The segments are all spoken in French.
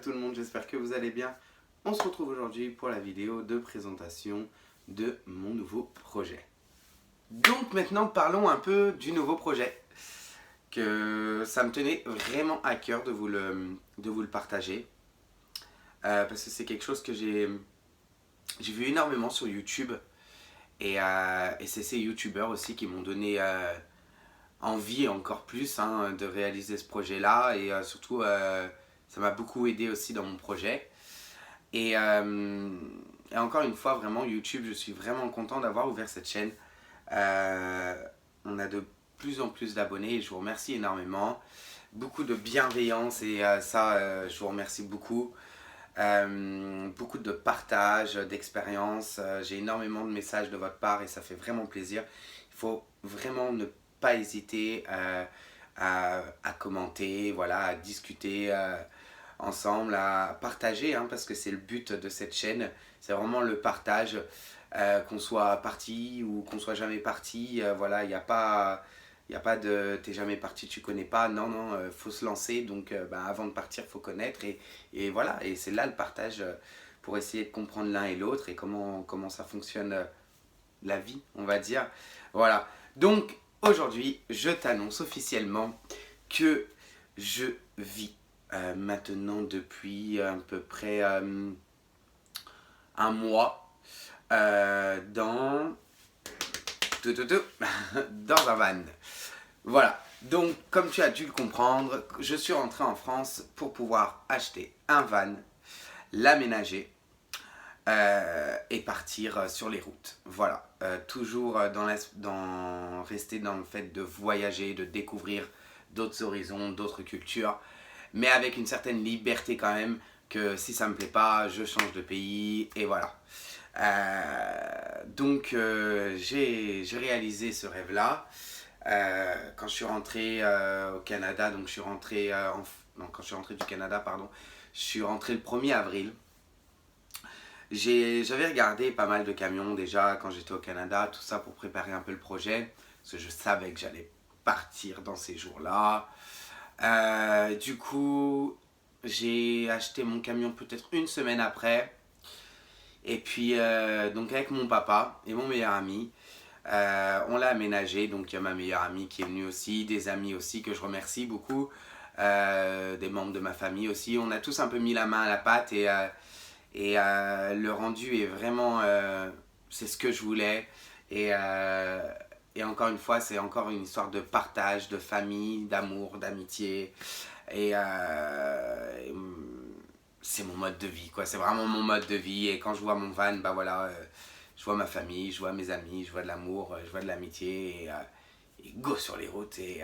tout le monde, j'espère que vous allez bien. On se retrouve aujourd'hui pour la vidéo de présentation de mon nouveau projet. Donc maintenant parlons un peu du nouveau projet, que ça me tenait vraiment à cœur de vous le partager. Parce que c'est quelque chose que j'ai vu énormément sur YouTube. Et c'est ces youtubeurs aussi qui m'ont donné envie encore plus de réaliser ce projet-là. Et surtout, ça m'a beaucoup aidé aussi dans mon projet. Et encore une fois, vraiment, YouTube, je suis vraiment content d'avoir ouvert cette chaîne. On a de plus en plus d'abonnés et je vous remercie énormément. Beaucoup de bienveillance et ça, je vous remercie beaucoup. Beaucoup de partage, d'expérience. J'ai énormément de messages de votre part et ça fait vraiment plaisir. Il faut vraiment ne pas hésiter à commenter, voilà, à discuter ensemble, à partager, parce que c'est le but de cette chaîne. C'est vraiment le partage, qu'on soit parti ou qu'on soit jamais parti. Voilà, il n'y a pas... Il n'y a pas de t'es jamais parti, tu connais pas. Non, non, faut se lancer. Donc, avant de partir, faut connaître. Et voilà, et c'est là le partage pour essayer de comprendre l'un et l'autre et comment ça fonctionne la vie, on va dire. Voilà. Donc, aujourd'hui, je t'annonce officiellement que je vis maintenant depuis à peu près un mois dans dans un van. Voilà, donc comme tu as dû le comprendre, je suis rentré en France pour pouvoir acheter un van, l'aménager et partir sur les routes. Voilà, toujours rester dans le fait de voyager, de découvrir d'autres horizons, d'autres cultures, mais avec une certaine liberté quand même, que si ça me plaît pas, je change de pays et voilà. Donc j'ai réalisé ce rêve-là quand je suis rentré au Canada. Donc je suis rentré non, quand je suis rentré du Canada, pardon, je suis rentré le 1er avril. J'avais regardé pas mal de camions déjà quand j'étais au Canada, tout ça pour préparer un peu le projet, parce que je savais que j'allais partir dans ces jours-là. Du coup, j'ai acheté mon camion peut-être une semaine après. Et puis, donc avec mon papa et mon meilleur ami, on l'a aménagé. Donc il y a ma meilleure amie qui est venue aussi, des amis aussi que je remercie beaucoup, des membres de ma famille aussi. On a tous un peu mis la main à la pâte et le rendu est vraiment, c'est ce que je voulais. Et, et encore une fois, c'est encore une histoire de partage, de famille, d'amour, d'amitié. Et c'est mon mode de vie, quoi. C'est vraiment mon mode de vie. Et quand je vois mon van, bah voilà, je vois ma famille, je vois mes amis, je vois de l'amour, je vois de l'amitié. Et go sur les routes. Et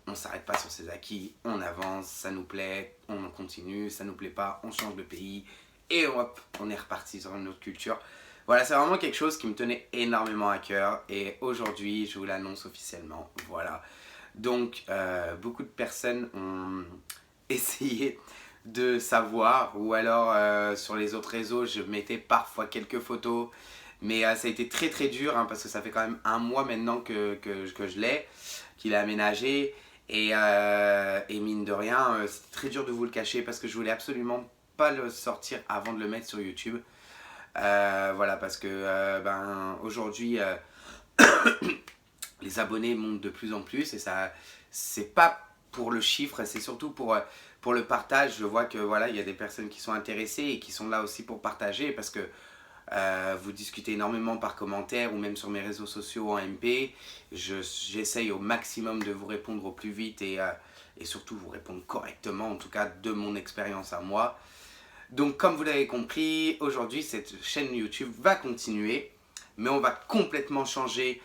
on s'arrête pas sur ses acquis. On avance, ça nous plaît, on continue. Ça nous plaît pas, on change de pays. Et hop, on est reparti sur une autre culture. Voilà, c'est vraiment quelque chose qui me tenait énormément à cœur. Et aujourd'hui, je vous l'annonce officiellement. Voilà. Donc, beaucoup de personnes ont essayé de savoir, ou alors sur les autres réseaux, je mettais parfois quelques photos. Mais ça a été très très dur, parce que ça fait quand même un mois maintenant que je l'ai, qu'il a aménagé. Et mine de rien, c'était très dur de vous le cacher parce que je voulais absolument pas le sortir avant de le mettre sur YouTube. Voilà, parce que aujourd'hui, les abonnés montent de plus en plus et ça, c'est pas pour le chiffre, c'est surtout pour le partage. Je vois que voilà, il y a des personnes qui sont intéressées et qui sont là aussi pour partager parce que vous discutez énormément par commentaire ou même sur mes réseaux sociaux en MP. J'essaye au maximum de vous répondre au plus vite et surtout vous répondre correctement, en tout cas de mon expérience à moi. Donc comme vous l'avez compris, aujourd'hui cette chaîne YouTube va continuer, mais on va complètement changer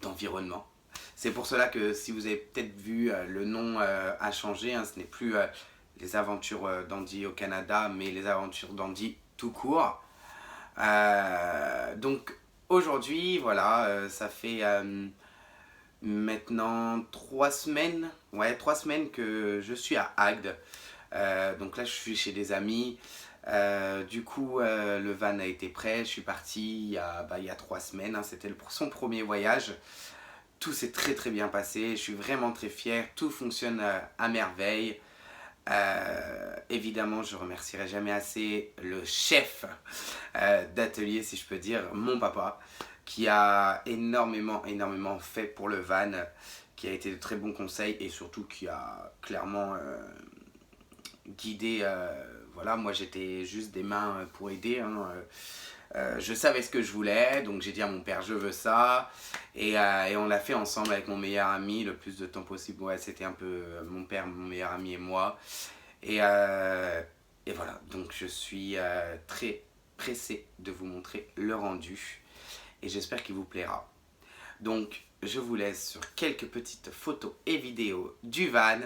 d'environnement. C'est pour cela que si vous avez peut-être vu, le nom a changé, ce n'est plus les aventures d'Andy au Canada, mais les aventures d'Andy tout court. Donc aujourd'hui, voilà, ça fait maintenant 3 semaines, ouais, 3 semaines que je suis à Agde. Donc là, je suis chez des amis. Du coup, le van a été prêt. Je suis parti il y a 3 semaines. C'était son premier voyage. tout s'est très très bien passé, je suis vraiment très fier, tout fonctionne à merveille. Évidemment, je remercierai jamais assez le chef d'atelier, si je peux dire, mon papa, qui a énormément fait pour le van, qui a été de très bons conseils et surtout qui a clairement guidé. Voilà, moi j'étais juste des mains pour aider. Je savais ce que je voulais, donc j'ai dit à mon père je veux ça, et on l'a fait ensemble avec mon meilleur ami le plus de temps possible. Ouais, c'était un peu mon père, mon meilleur ami et moi, et voilà, donc je suis très pressé de vous montrer le rendu et j'espère qu'il vous plaira. Donc je vous laisse sur quelques petites photos et vidéos du van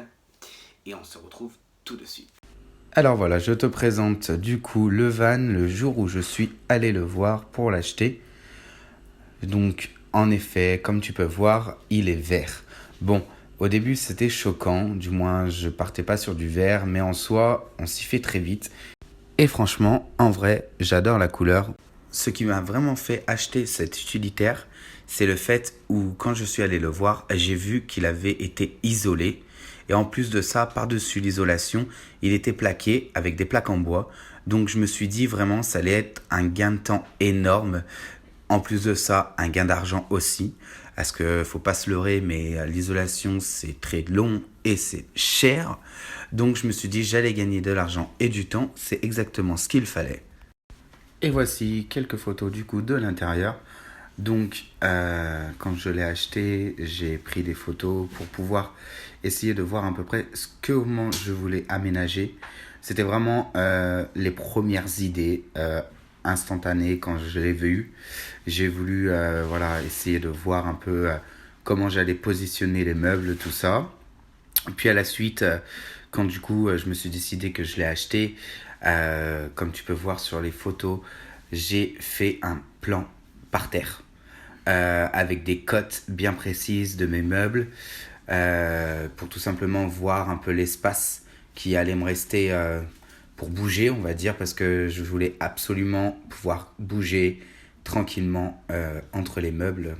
et on se retrouve tout de suite. Alors voilà, je te présente du coup le van le jour où je suis allé le voir pour l'acheter. Donc en effet, comme tu peux voir, il est vert. Bon, au début c'était choquant, du moins je partais pas sur du vert, mais en soi on s'y fait très vite. Et franchement, en vrai, j'adore la couleur. Ce qui m'a vraiment fait acheter cet utilitaire, c'est le fait où quand je suis allé le voir, j'ai vu qu'il avait été isolé. Et en plus de ça, par-dessus l'isolation, il était plaqué avec des plaques en bois. Donc je me suis dit vraiment ça allait être un gain de temps énorme. En plus de ça, un gain d'argent aussi. Parce que faut pas se leurrer, mais l'isolation c'est très long et c'est cher. Donc je me suis dit j'allais gagner de l'argent et du temps. C'est exactement ce qu'il fallait. Et voici quelques photos du coup de l'intérieur. Donc, quand je l'ai acheté, j'ai pris des photos pour pouvoir essayer de voir à peu près comment je voulais aménager. C'était vraiment les premières idées instantanées quand je l'ai vu. J'ai voulu voilà, essayer de voir un peu comment j'allais positionner les meubles, tout ça. Puis à la suite, quand du coup je me suis décidé que je l'ai acheté, comme tu peux voir sur les photos, j'ai fait un plan par terre avec des cotes bien précises de mes meubles pour tout simplement voir un peu l'espace qui allait me rester pour bouger, on va dire, parce que je voulais absolument pouvoir bouger tranquillement entre les meubles.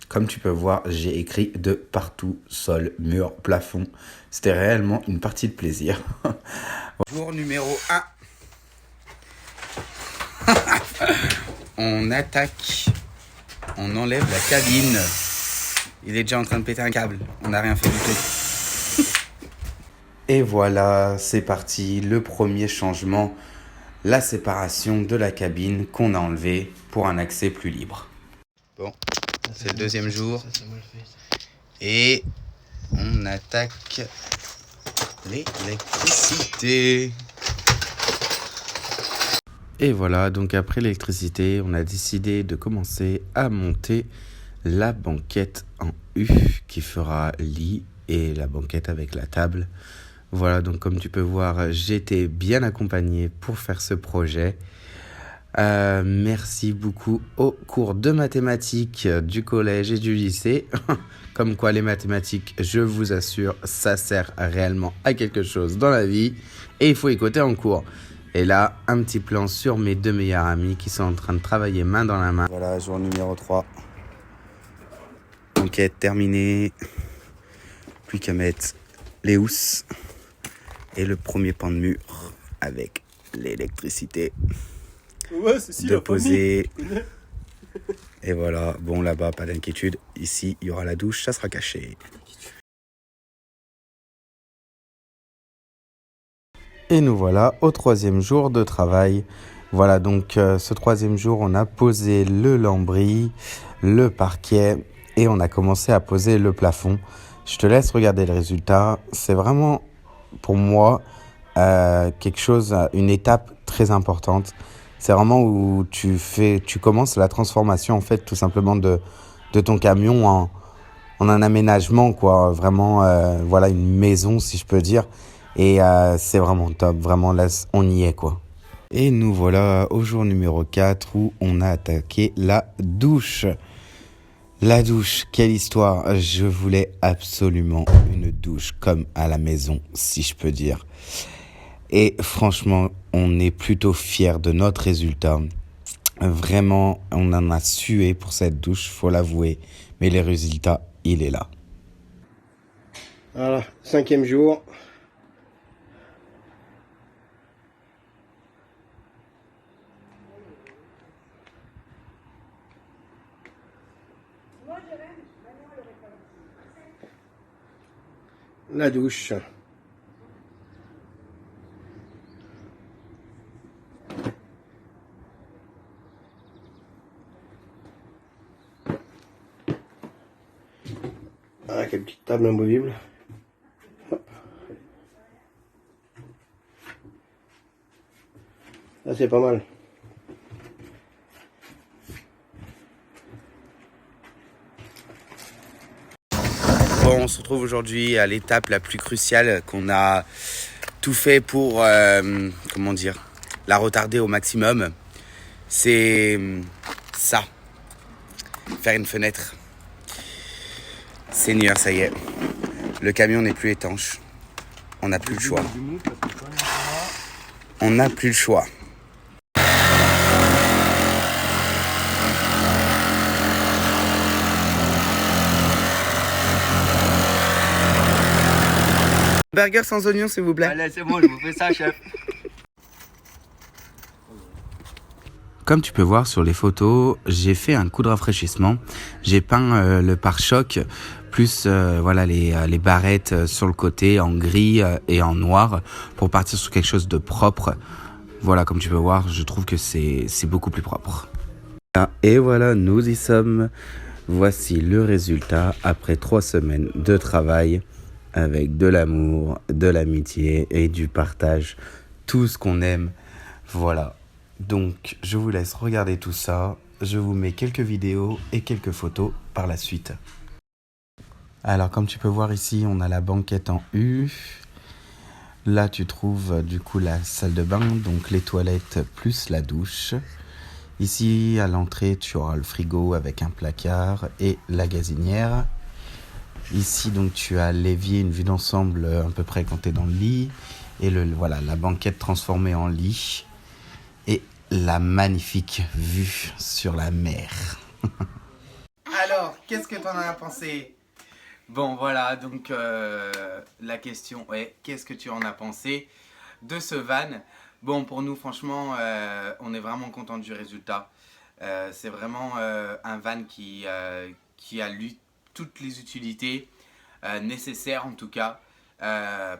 Comme tu peux voir, j'ai écrit de partout, sol, mur, plafond. C'était réellement une partie de plaisir. Jour numéro 1. On attaque. On enlève la cabine. Il est déjà en train de péter un câble. On n'a rien fait du tout. Et voilà, c'est parti. Le premier changement. La séparation de la cabine qu'on a enlevée pour un accès plus libre. Bon, c'est le deuxième jour. Et on attaque l'électricité. Et voilà, donc après l'électricité, on a décidé de commencer à monter la banquette en U qui fera lit et la banquette avec la table. Voilà, donc comme tu peux voir, j'ai été bien accompagné pour faire ce projet. Merci beaucoup aux cours de mathématiques du collège et du lycée. Comme quoi les mathématiques, je vous assure, ça sert réellement à quelque chose dans la vie et il faut écouter en cours. Et là, un petit plan sur mes deux meilleurs amis qui sont en train de travailler main dans la main. Voilà, jour numéro 3. Enquête terminée. Plus qu'à mettre les housses et le premier pan de mur avec l'électricité. Ouais, c'est si, de poser. Et voilà, bon là-bas, pas d'inquiétude. Ici, il y aura la douche, ça sera caché. Et nous voilà au troisième jour de travail. Voilà, donc ce troisième jour, on a posé le lambris, le parquet et on a commencé à poser le plafond. Je te laisse regarder le résultat. C'est vraiment, pour moi, quelque chose, une étape très importante. C'est vraiment où tu commences la transformation, en fait, tout simplement de ton camion en un aménagement, quoi. Vraiment, voilà, une maison, si je peux dire. Et c'est vraiment top, vraiment là, on y est quoi. Et nous voilà au jour numéro 4 où on a attaqué la douche. La douche, quelle histoire. Je voulais absolument une douche comme à la maison, si je peux dire. Et franchement, on est plutôt fiers de notre résultat. Vraiment, on en a sué pour cette douche, faut l'avouer. Mais les résultats, il est là. Voilà, 5e jour. La douche. Avec une petite table amovible. Hop. Là c'est pas mal. Bon, on se retrouve aujourd'hui à l'étape la plus cruciale qu'on a tout fait pour, comment dire, la retarder au maximum. C'est ça, faire une fenêtre. Seigneur, ça y est, le camion n'est plus étanche. On n'a plus le choix. On n'a plus le choix. Burger sans oignon, s'il vous plaît. Allez, c'est bon, je vous fais ça, chef. Comme tu peux voir sur les photos, j'ai fait un coup de rafraîchissement. J'ai peint le pare-choc, plus voilà les barrettes sur le côté en gris et en noir pour partir sur quelque chose de propre. Voilà, comme tu peux voir, je trouve que c'est beaucoup plus propre. Et voilà, nous y sommes. Voici le résultat après 3 semaines de travail avec de l'amour, de l'amitié et du partage. Tout ce qu'on aime. Voilà. Donc, je vous laisse regarder tout ça. Je vous mets quelques vidéos et quelques photos par la suite. Alors, comme tu peux voir ici, on a la banquette en U. Là, tu trouves du coup la salle de bain, donc les toilettes plus la douche. Ici, à l'entrée, tu auras le frigo avec un placard et la gazinière. Ici, donc, tu as l'évier, une vue d'ensemble à peu près quand tu es dans le lit. Et voilà, la banquette transformée en lit. Et la magnifique vue sur la mer. Alors, qu'est-ce que tu en as pensé ? Bon, voilà, donc la question est, qu'est-ce que tu en as pensé de ce van ? Bon, pour nous, franchement, on est vraiment content du résultat. C'est vraiment un van qui a lui toutes les utilités nécessaires, en tout cas,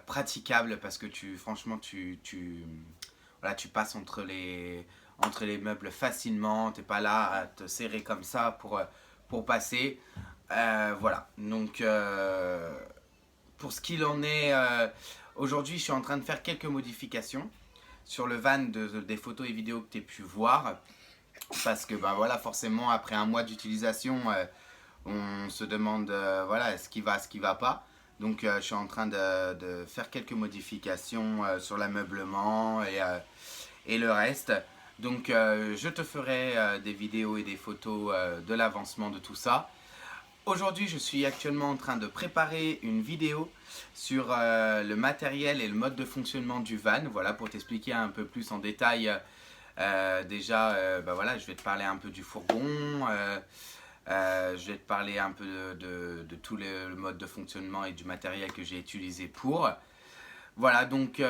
praticables, parce que franchement, tu passes entre les meubles facilement, t'es pas là à te serrer comme ça pour passer. Voilà, donc pour ce qu'il en est, aujourd'hui je suis en train de faire quelques modifications sur le van des photos et vidéos que tu as pu voir, parce que bah voilà, forcément après un mois d'utilisation, on se demande voilà, ce qui va pas. Donc je suis en train de faire quelques modifications sur l'ameublement et le reste. Donc je te ferai des vidéos et des photos de l'avancement de tout ça. Aujourd'hui, je suis actuellement en train de préparer une vidéo sur le matériel et le mode de fonctionnement du van. Voilà, pour t'expliquer un peu plus en détail. Déjà, bah voilà, je vais te parler un peu du fourgon. Je vais te parler un peu de tout le mode de fonctionnement et du matériel que j'ai utilisé pour. Voilà, donc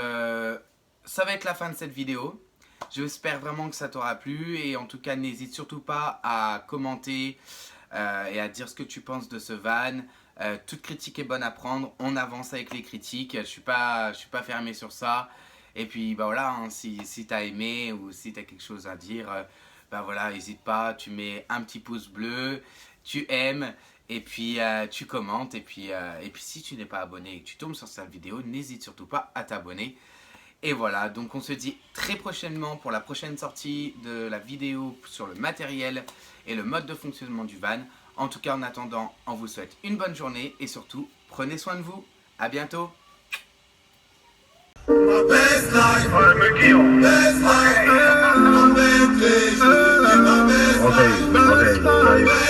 ça va être la fin de cette vidéo. J'espère vraiment que ça t'aura plu et en tout cas, n'hésite surtout pas à commenter et à dire ce que tu penses de ce van. Toute critique est bonne à prendre, on avance avec les critiques, je suis pas fermé sur ça. Et puis bah voilà, hein, si tu as aimé ou si tu as quelque chose à dire, bah voilà, n'hésite pas, tu mets un petit pouce bleu, tu aimes et puis tu commentes. Et puis si tu n'es pas abonné et que tu tombes sur cette vidéo, n'hésite surtout pas à t'abonner. Et voilà, donc on se dit très prochainement pour la prochaine sortie de la vidéo sur le matériel et le mode de fonctionnement du van. En tout cas, en attendant, on vous souhaite une bonne journée et surtout, prenez soin de vous. À bientôt. Okay.